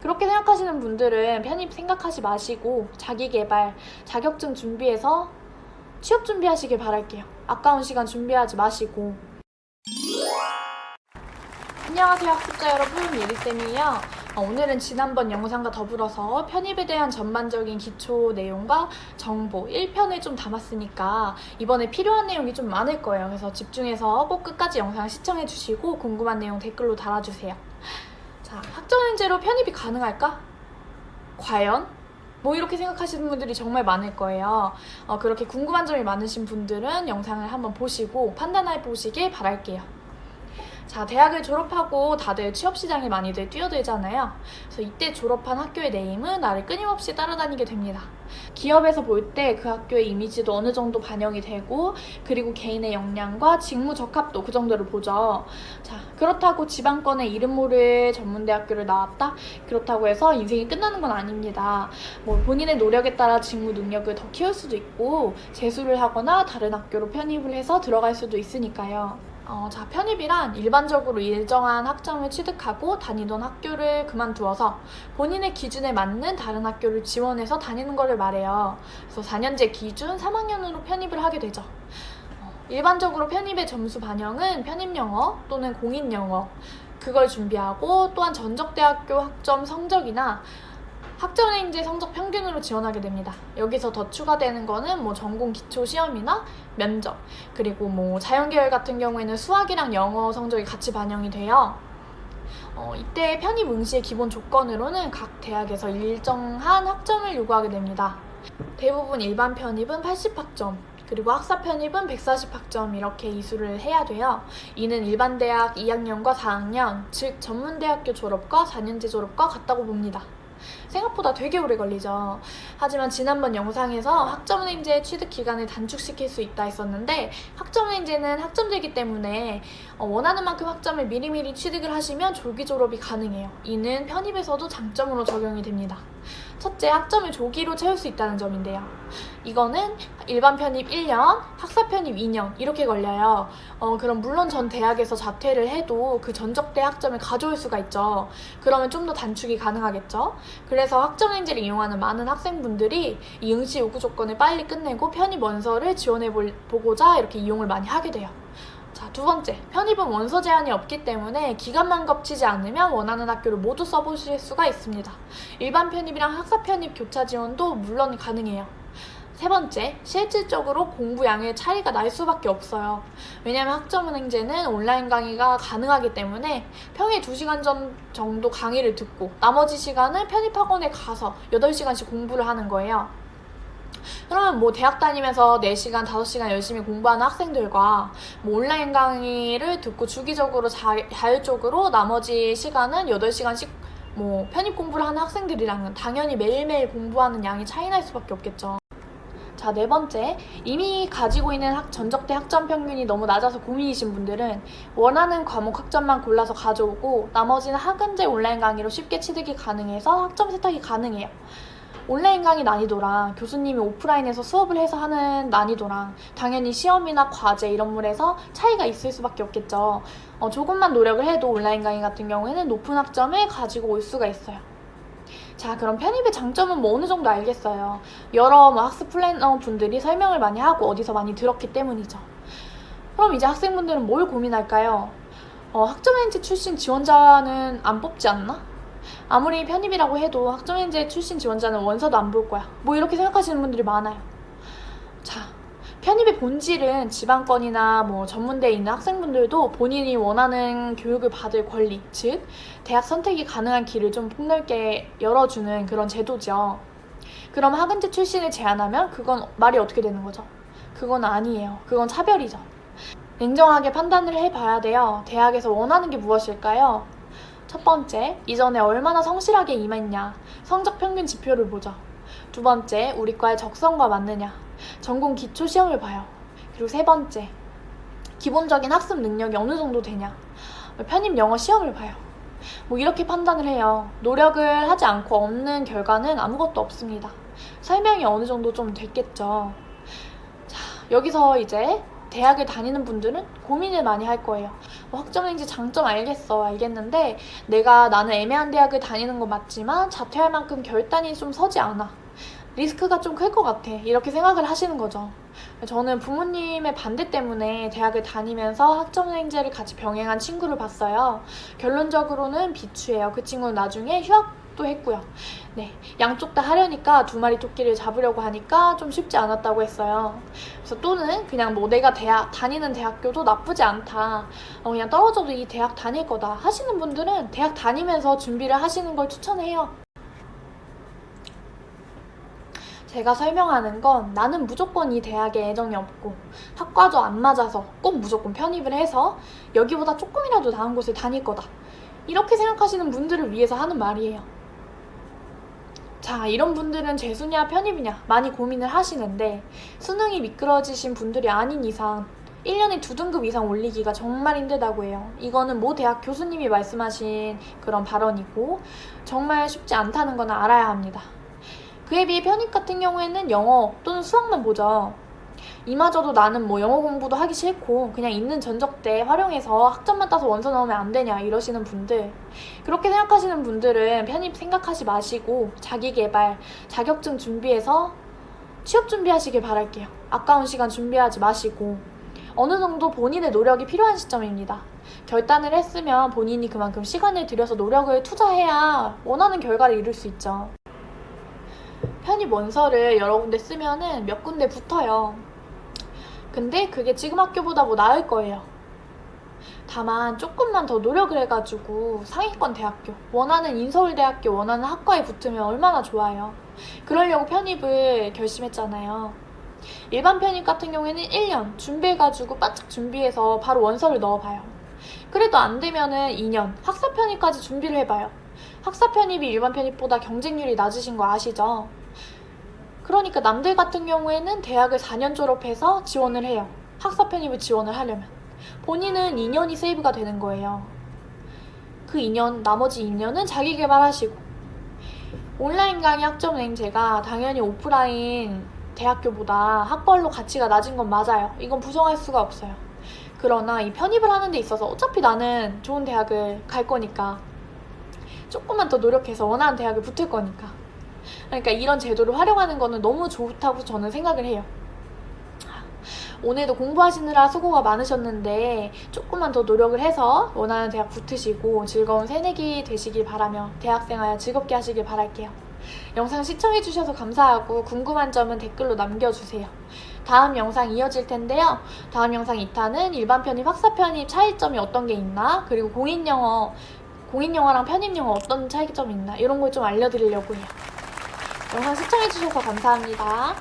그렇게 생각하시는 분들은 편입 생각하지 마시고 자기계발, 자격증 준비해서 취업 준비하시길 바랄게요. 아까운 시간 준비하지 마시고. 안녕하세요 학습자 여러분, 예리쌤이에요. 오늘은 지난번 영상과 더불어서 편입에 대한 전반적인 기초 내용과 정보 1편을 좀 담았으니까 이번에 필요한 내용이 좀 많을 거예요. 그래서 집중해서 꼭 끝까지 영상 시청해주시고 궁금한 내용 댓글로 달아주세요. 자, 학점행제로 편입이 가능할까? 과연? 뭐 이렇게 생각하시는 분들이 정말 많을 거예요. 그렇게 궁금한 점이 많으신 분들은 영상을 한번 보시고 판단해 보시길 바랄게요. 자, 대학을 졸업하고 다들 취업시장에 많이들 뛰어들잖아요. 그래서 이때 졸업한 학교의 네임은 나를 끊임없이 따라다니게 됩니다. 기업에서 볼 때 그 학교의 이미지도 어느 정도 반영이 되고, 그리고 개인의 역량과 직무 적합도 그 정도를 보죠. 자, 그렇다고 지방권의 이름 모를 전문대학교를 나왔다? 그렇다고 해서 인생이 끝나는 건 아닙니다. 뭐 본인의 노력에 따라 직무 능력을 더 키울 수도 있고, 재수를 하거나 다른 학교로 편입을 해서 들어갈 수도 있으니까요. 자, 편입이란 일반적으로 일정한 학점을 취득하고 다니던 학교를 그만두어서 본인의 기준에 맞는 다른 학교를 지원해서 다니는 거를 말해요. 그래서 4년제 기준 3학년으로 편입을 하게 되죠. 일반적으로 편입의 점수 반영은 편입영어 또는 공인영어, 그걸 준비하고 또한 전적대학교 학점 성적이나 학점행제 성적 평균으로 지원하게 됩니다. 여기서 더 추가되는 거는 뭐 전공 기초 시험이나 면접, 그리고 뭐 자연계열 같은 경우에는 수학이랑 영어 성적이 같이 반영이 돼요. 이때 편입 응시의 기본 조건으로는 각 대학에서 일정한 학점을 요구하게 됩니다. 대부분 일반 편입은 80학점, 그리고 학사 편입은 140학점 이렇게 이수를 해야 돼요. 이는 일반 대학 2학년과 4학년, 즉 전문대학교 졸업과 4년제 졸업과 같다고 봅니다. 생각보다 되게 오래 걸리죠. 하지만 지난번 영상에서 학점은행제 취득 기간을 단축시킬 수 있다 했었는데, 학점은행제는 학점제이기 때문에 원하는 만큼 학점을 미리미리 취득을 하시면 조기 졸업이 가능해요. 이는 편입에서도 장점으로 적용이 됩니다. 첫째, 학점을 조기로 채울 수 있다는 점인데요. 이거는 일반 편입 1년, 학사 편입 2년 이렇게 걸려요. 그럼 물론 전 대학에서 자퇴를 해도 그 전적대 학점을 가져올 수가 있죠. 그러면 좀 더 단축이 가능하겠죠. 그래서 학점행제를 이용하는 많은 학생분들이 이 응시 요구 조건을 빨리 끝내고 편입 원서를 지원해보고자 이렇게 이용을 많이 하게 돼요. 자, 두 번째, 편입은 원서 제한이 없기 때문에 기간만 겹치지 않으면 원하는 학교를 모두 써보실 수가 있습니다. 일반 편입이랑 학사 편입 교차 지원도 물론 가능해요. 세 번째, 실질적으로 공부 양의 차이가 날 수밖에 없어요. 왜냐하면 학점은행제는 온라인 강의가 가능하기 때문에 평일 2시간 정도 강의를 듣고 나머지 시간은 편입학원에 가서 8시간씩 공부를 하는 거예요. 그러면 뭐 대학 다니면서 4시간, 5시간 열심히 공부하는 학생들과 뭐 온라인 강의를 듣고 주기적으로 자율적으로 나머지 시간은 8시간씩 뭐 편입 공부를 하는 학생들이랑은 당연히 매일매일 공부하는 양이 차이 날 수밖에 없겠죠. 자, 네 번째, 이미 가지고 있는 전적대 학점 평균이 너무 낮아서 고민이신 분들은 원하는 과목 학점만 골라서 가져오고 나머지는 학은제 온라인 강의로 쉽게 취득이 가능해서 학점 세탁이 가능해요. 온라인 강의 난이도랑 교수님이 오프라인에서 수업을 해서 하는 난이도랑 당연히 시험이나 과제 이런 물에서 차이가 있을 수밖에 없겠죠. 조금만 노력을 해도 온라인 강의 같은 경우에는 높은 학점을 가지고 올 수가 있어요. 자, 그럼 편입의 장점은 뭐 어느 정도 알겠어요. 여러 학습 플래너 분들이 설명을 많이 하고 어디서 많이 들었기 때문이죠. 그럼 이제 학생분들은 뭘 고민할까요? 학점행제 출신 지원자는 안 뽑지 않나? 아무리 편입이라고 해도 학점행제 출신 지원자는 원서도 안 볼 거야. 뭐 이렇게 생각하시는 분들이 많아요. 자, 편입의 본질은 지방권이나 뭐 전문대에 있는 학생분들도 본인이 원하는 교육을 받을 권리, 즉 대학 선택이 가능한 길을 좀 폭넓게 열어주는 그런 제도죠. 그럼 학은제 출신을 제한하면 그건 말이 어떻게 되는 거죠? 그건 아니에요. 그건 차별이죠. 냉정하게 판단을 해봐야 돼요. 대학에서 원하는 게 무엇일까요? 첫 번째, 이전에 얼마나 성실하게 임했냐, 성적 평균 지표를 보죠. 두 번째, 우리 과의 적성과 맞느냐, 전공 기초 시험을 봐요. 그리고 세 번째, 기본적인 학습 능력이 어느 정도 되냐, 편입 영어 시험을 봐요. 뭐 이렇게 판단을 해요. 노력을 하지 않고 얻는 결과는 아무것도 없습니다. 설명이 어느 정도 좀 됐겠죠. 자, 여기서 이제 대학을 다니는 분들은 고민을 많이 할 거예요. 학점인지 장점 알겠는데 나는 애매한 대학을 다니는 건 맞지만 자퇴할 만큼 결단이 좀 서지 않아. 리스크가 좀 클 것 같아. 이렇게 생각을 하시는 거죠. 저는 부모님의 반대 때문에 대학을 다니면서 학점행제를 같이 병행한 친구를 봤어요. 결론적으로는 비추예요. 그 친구는 나중에 휴학도 했고요. 네, 양쪽 다 하려니까 두 마리 토끼를 잡으려고 하니까 좀 쉽지 않았다고 했어요. 그래서 또는 그냥 내가 다니는 대학교도 나쁘지 않다. 그냥 떨어져도 이 대학 다닐 거다 하시는 분들은 대학 다니면서 준비를 하시는 걸 추천해요. 제가 설명하는 건 나는 무조건 이 대학에 애정이 없고 학과도 안 맞아서 꼭 무조건 편입을 해서 여기보다 조금이라도 나은 곳을 다닐 거다. 이렇게 생각하시는 분들을 위해서 하는 말이에요. 자, 이런 분들은 재수냐 편입이냐 많이 고민을 하시는데 수능이 미끄러지신 분들이 아닌 이상 1년에 2등급 이상 올리기가 정말 힘들다고 해요. 이거는 모 대학 교수님이 말씀하신 그런 발언이고 정말 쉽지 않다는 건 알아야 합니다. 그에 비해 편입 같은 경우에는 영어 또는 수학만 보죠. 이마저도 나는 영어 공부도 하기 싫고 그냥 있는 전적대 활용해서 학점만 따서 원서 넣으면 안 되냐 이러시는 분들, 그렇게 생각하시는 분들은 편입 생각하지 마시고 자기개발, 자격증 준비해서 취업 준비하시길 바랄게요. 아까운 시간 준비하지 마시고 어느 정도 본인의 노력이 필요한 시점입니다. 결단을 했으면 본인이 그만큼 시간을 들여서 노력을 투자해야 원하는 결과를 이룰 수 있죠. 편입 원서를 여러 군데 쓰면은 몇 군데 붙어요. 근데 그게 지금 학교보다 나을 거예요. 다만 조금만 더 노력을 해가지고 상위권 대학교, 원하는 인서울대학교, 원하는 학과에 붙으면 얼마나 좋아요. 그러려고 편입을 결심했잖아요. 일반 편입 같은 경우에는 1년 준비해가지고 바짝 준비해서 바로 원서를 넣어봐요. 그래도 안 되면은 2년 학사 편입까지 준비를 해봐요. 학사 편입이 일반 편입보다 경쟁률이 낮으신 거 아시죠? 그러니까 남들 같은 경우에는 대학을 4년 졸업해서 지원을 해요. 학사 편입을 지원을 하려면. 본인은 2년이 세이브가 되는 거예요. 그 2년, 나머지 2년은 자기 개발하시고. 온라인 강의 학점은행제가 당연히 오프라인 대학교보다 학벌로 가치가 낮은 건 맞아요. 이건 부정할 수가 없어요. 그러나 이 편입을 하는 데 있어서 어차피 나는 좋은 대학을 갈 거니까 조금만 더 노력해서 원하는 대학을 붙을 거니까, 그러니까 이런 제도를 활용하는 거는 너무 좋다고 저는 생각을 해요. 오늘도 공부하시느라 수고가 많으셨는데 조금만 더 노력을 해서 원하는 대학 붙으시고 즐거운 새내기 되시길 바라며 대학생활 즐겁게 하시길 바랄게요. 영상 시청해주셔서 감사하고 궁금한 점은 댓글로 남겨주세요. 다음 영상 이어질 텐데요. 다음 영상 2탄은 일반 편입, 학사 편입 차이점이 어떤 게 있나, 그리고 공인영어랑 편입영어 어떤 차이점이 있나 이런 걸 좀 알려드리려고 해요. 영상 시청해주셔서 감사합니다.